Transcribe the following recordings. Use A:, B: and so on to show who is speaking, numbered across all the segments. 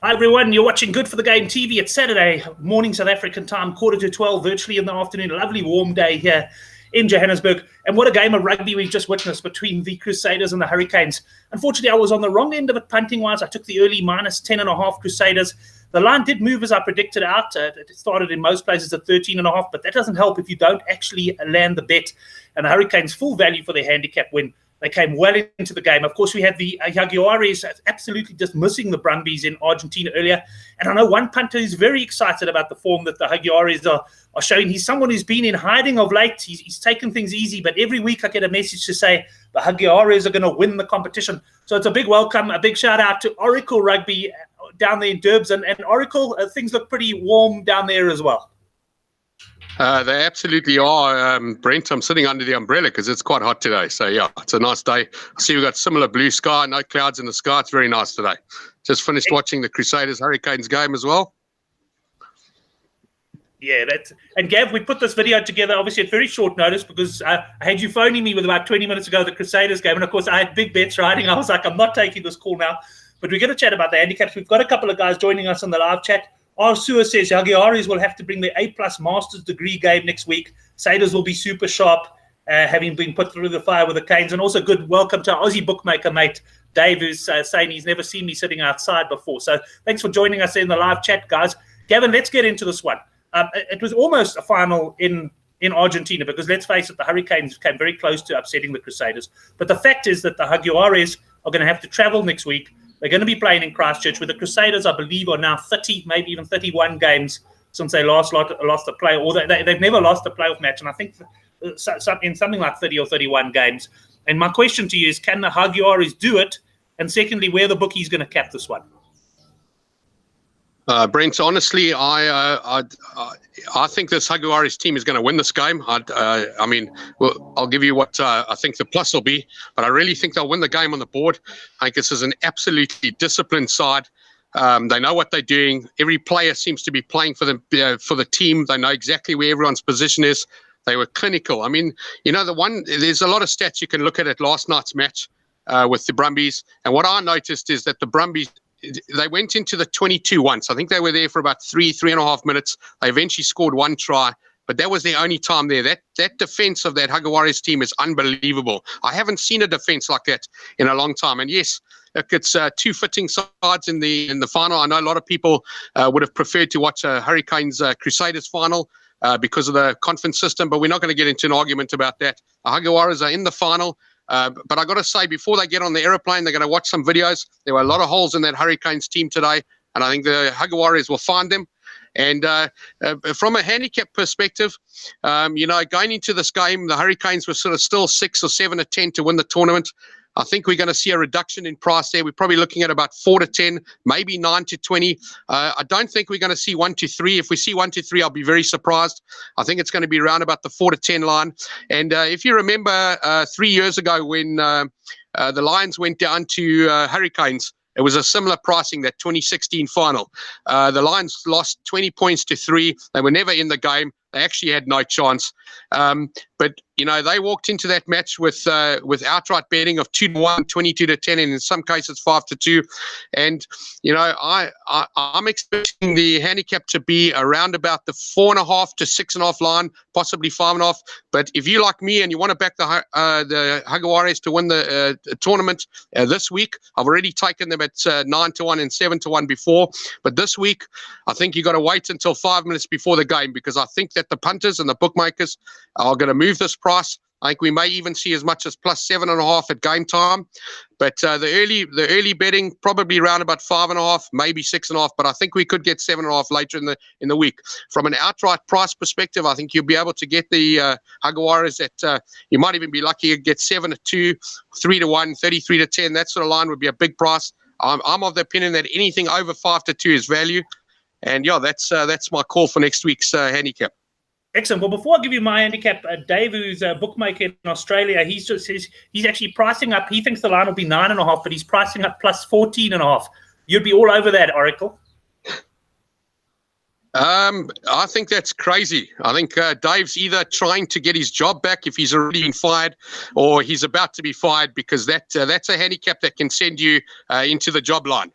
A: Hi everyone, you're watching Good for the Game TV. It's Saturday morning South African time, 11:45, virtually in the afternoon. A lovely warm day here in Johannesburg. And what a game of rugby we've just witnessed between the Crusaders and the Hurricanes. Unfortunately, I was on the wrong end of it punting-wise. I took the early -10.5 Crusaders. The line did move as I predicted out. It started in most places at 13.5, but that doesn't help if you don't actually land the bet. And the Hurricanes full value for their handicap win. They came well into the game. Of course, we had the Jaguares absolutely just missing the Brumbies in Argentina earlier. And I know one punter is very excited about the form that the Jaguares are showing. He's someone who's been in hiding of late. He's taken things easy, but every week I get a message to say the Jaguares are going to win the competition. So it's a big welcome, a big shout out to Oracle Rugby down there in Durbs. And Oracle, things look pretty warm down there as well.
B: They absolutely are, Brent. I'm sitting under the umbrella because it's quite hot today. So, yeah, it's a nice day. I see we've got similar blue sky, no clouds in the sky. It's very nice today. Just finished watching the Crusaders Hurricanes game as well.
A: Yeah, and Gav, we put this video together, obviously, at very short notice because I had you phoning me with about 20 minutes ago, the Crusaders game. And, of course, I had big bets riding. I was like, I'm not taking this call now. But we're going to chat about the handicaps. We've got a couple of guys joining us on the live chat. Arsua says Jaguares will have to bring their A+ master's degree game next week. Crusaders will be super sharp, having been put through the fire with the Canes. And also good welcome to our Aussie bookmaker mate, Dave, who's saying he's never seen me sitting outside before. So thanks for joining us in the live chat, guys. Gavin, let's get into this one. It was almost a final in Argentina because, let's face it, the Hurricanes came very close to upsetting the Crusaders. But the fact is that the Jaguares are going to have to travel next week. They're going to be playing in Christchurch, where the Crusaders, I believe, are now 30, maybe even 31 games since they last lost a play, or they've never lost a playoff match, and I think in something like 30 or 31 games. And my question to you is, can the Jaguares do it? And secondly, where the bookie's going to cap this one?
B: Brent, honestly, I think this Jaguares team is going to win this game. I mean, well, I'll give you what I think the plus will be, but I really think they'll win the game on the board. I think this is an absolutely disciplined side. They know what they're doing. Every player seems to be playing for the team. They know exactly where everyone's position is. They were clinical. I mean, there's a lot of stats you can look at last night's match with the Brumbies, and what I noticed is that the Brumbies, they went into the 22 once. I think they were there for about 3.5 minutes. They eventually scored one try, but that was their only time there. That defense of that Jaguares team is unbelievable. I haven't seen a defense like that in a long time. And yes, it's two fitting sides in the final. I know a lot of people would have preferred to watch a Hurricanes Crusaders final because of the conference system, but we're not going to get into an argument about that. The Jaguares are in the final. But I got to say, before they get on the aeroplane, they're going to watch some videos. There were a lot of holes in that Hurricanes team today, and I think the Jaguares will find them. And from a handicap perspective, going into this game, the Hurricanes were sort of still 6 or 7 or 10 to win the tournament. I think we're going to see a reduction in price there. We're probably looking at about 4 to 10, maybe 9 to 20. I don't think we're going to see 1 to 3. If we see 1 to 3, I'll be very surprised. I think it's going to be around about the 4 to 10 line. And if you remember 3 years ago when the Lions went down to Hurricanes, it was a similar pricing, that 2016 final. The Lions lost 20 points to 3. They were never in the game. They actually had no chance. But, they walked into that match with outright betting of 2-1, 22 to 10, and in some cases 5 to 2. And, I'm expecting the handicap to be around about the 4.5 to 6.5 line, possibly 5.5. But if you like me and you want to back the Jaguares to win the tournament this week, I've already taken them at 9 to 1 and 7 to 1 before. But this week, I think you got to wait until 5 minutes before the game, because I think that the punters and the bookmakers are going to move this price. I think we may even see as much as plus 7.5 at game time. But the early betting probably around about 5.5, maybe 6.5. But I think we could get 7.5 later in the week. From an outright price perspective, I think you'll be able to get the Jaguares at you might even be lucky to get 7 to 2, 3 to 1, 33 to 10. That sort of line would be a big price. I'm of the opinion that anything over 5 to 2 is value. And yeah, that's my call for next week's handicap.
A: Excellent. Well, before I give you my handicap, Dave, who's a bookmaker in Australia, he just says he's actually pricing up. He thinks the line will be 9.5, but he's pricing up plus 14.5. You'd be all over that, Oracle.
B: I think that's crazy. I think Dave's either trying to get his job back if he's already been fired, or he's about to be fired, because that's a handicap that can send you into the job line.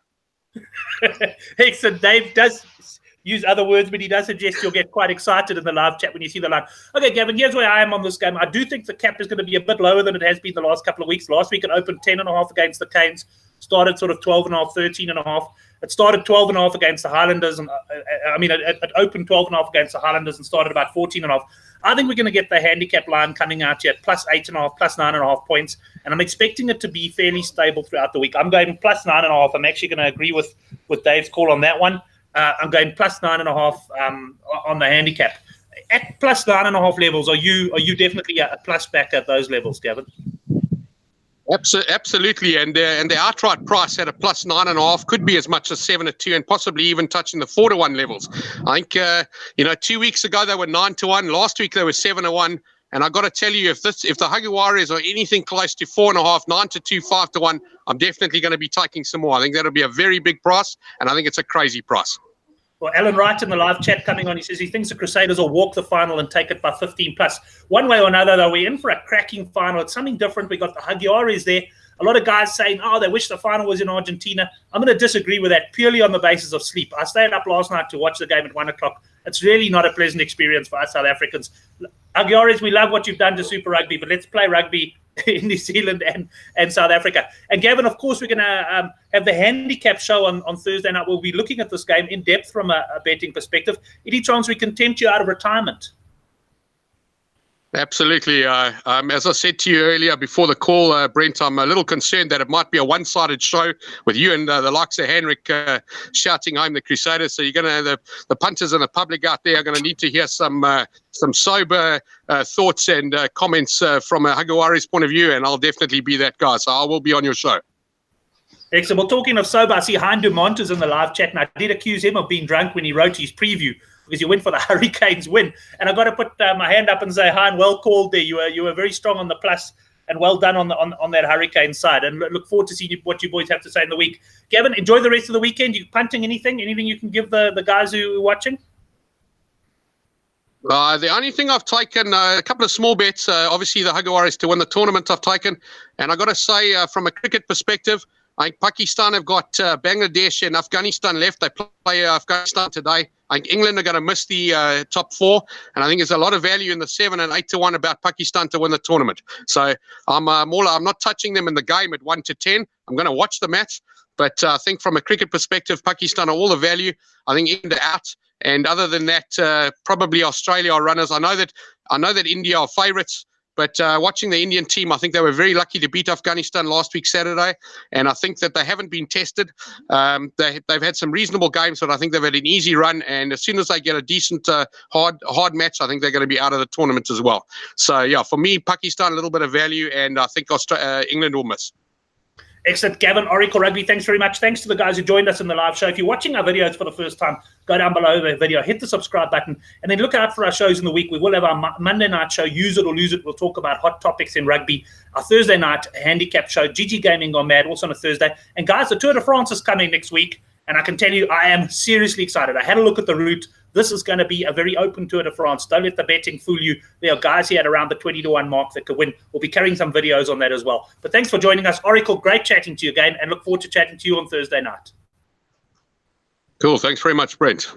A: Excellent. Dave does use other words, but he does suggest you'll get quite excited in the live chat when you see the line. Okay, Gavin, here's where I am on this game. I do think the cap is going to be a bit lower than it has been the last couple of weeks. Last week it opened 10.5 against the Canes, started sort of 12.5, 13.5. It started 12.5 against the Highlanders, and it opened 12.5 against the Highlanders and started about 14.5. I think we're going to get the handicap line coming out here at plus 8.5, plus 9.5 points, and I'm expecting it to be fairly stable throughout the week. I'm going plus 9.5. I'm actually going to agree with Dave's call on that one. I'm going plus 9.5 on the handicap. At plus 9.5 levels, are you definitely a plus back at those levels, Gavin?
B: Absolutely, and the outright price at a plus 9.5 could be as much as 7-2, and possibly even touching the 4-1 levels. I think 2 weeks ago they were 9-1. Last week they were 7-1. And I got to tell you, if the Jaguares are anything close to 4.5, 9-2, 5-1, I'm definitely going to be taking some more. I think that'll be a very big price, and I think it's a crazy price.
A: Well, Alan Wright in the live chat coming on, he says he thinks the Crusaders will walk the final and take it by 15 plus. One way or another, though, we're in for a cracking final. It's something different. We got the Jaguares there. A lot of guys saying, they wish the final was in Argentina. I'm going to disagree with that purely on the basis of sleep. I stayed up last night to watch the game at 1 o'clock. It's really not a pleasant experience for us South Africans. Jaguares, we love what you've done to Super Rugby, but let's play rugby in New Zealand and South Africa. And Gavin, of course, we're going to have the handicap show on Thursday night. We'll be looking at this game in depth from a betting perspective. Any chance we can tempt you out of retirement?
B: Absolutely. As I said to you earlier before the call, Brent, I'm a little concerned that it might be a one-sided show with you and the likes of Henrik shouting home the Crusaders. So you're going to have the punters and the public out there are going to need to hear some sober thoughts and comments from a Jaguares point of view, and I'll definitely be that guy. So I will be on your show.
A: Excellent. Well, talking of sober, I see Hein Dumont is in the live chat, and I did accuse him of being drunk when he wrote his preview, because you went for the Hurricanes win. And I've got to put my hand up and say, Hein, well called there. You were very strong on the plus, and well done on that Hurricane side. And look forward to seeing what you boys have to say in the week. Gavin, enjoy the rest of the weekend. You punting anything you can give the guys who are watching?
B: The only thing I've taken, a couple of small bets, obviously the Jaguares to win the tournament I've taken. And I've got to say, from a cricket perspective, I think Pakistan have got Bangladesh and Afghanistan left. They play Afghanistan today. I think England are going to miss the top 4, and I think there's a lot of value in the 7 and 8-1 about Pakistan to win the tournament. So I'm not touching them in the game at 1-10. I'm going to watch the match, but I think from a cricket perspective, Pakistan are all the value. I think England are out, and other than that, probably Australia are runners. I know that India are favourites. But watching the Indian team, I think they were very lucky to beat Afghanistan last week, Saturday. And I think that they haven't been tested. They've had some reasonable games, but I think they've had an easy run. And as soon as they get a decent, hard match, I think they're going to be out of the tournament as well. So, yeah, for me, Pakistan, a little bit of value. And I think England will miss.
A: Excellent. Gavin, Oracle Rugby, thanks very much. Thanks to the guys who joined us in the live show. If you're watching our videos for the first time, go down below the video, hit the subscribe button, and then look out for our shows in the week. We will have our Monday night show, Use It or Lose It. We'll talk about hot topics in rugby. Our Thursday night handicap show, GG Gaming Gone Mad, also on a Thursday. And guys, the Tour de France is coming next week, and I can tell you I am seriously excited. I had a look at the route. This is going to be a very open Tour de France. Don't let the betting fool you. There are guys here at around the 20-1 mark that could win. We'll be carrying some videos on that as well. But thanks for joining us. Oracle, great chatting to you again, and look forward to chatting to you on Thursday night.
B: Cool. Thanks very much, Brent.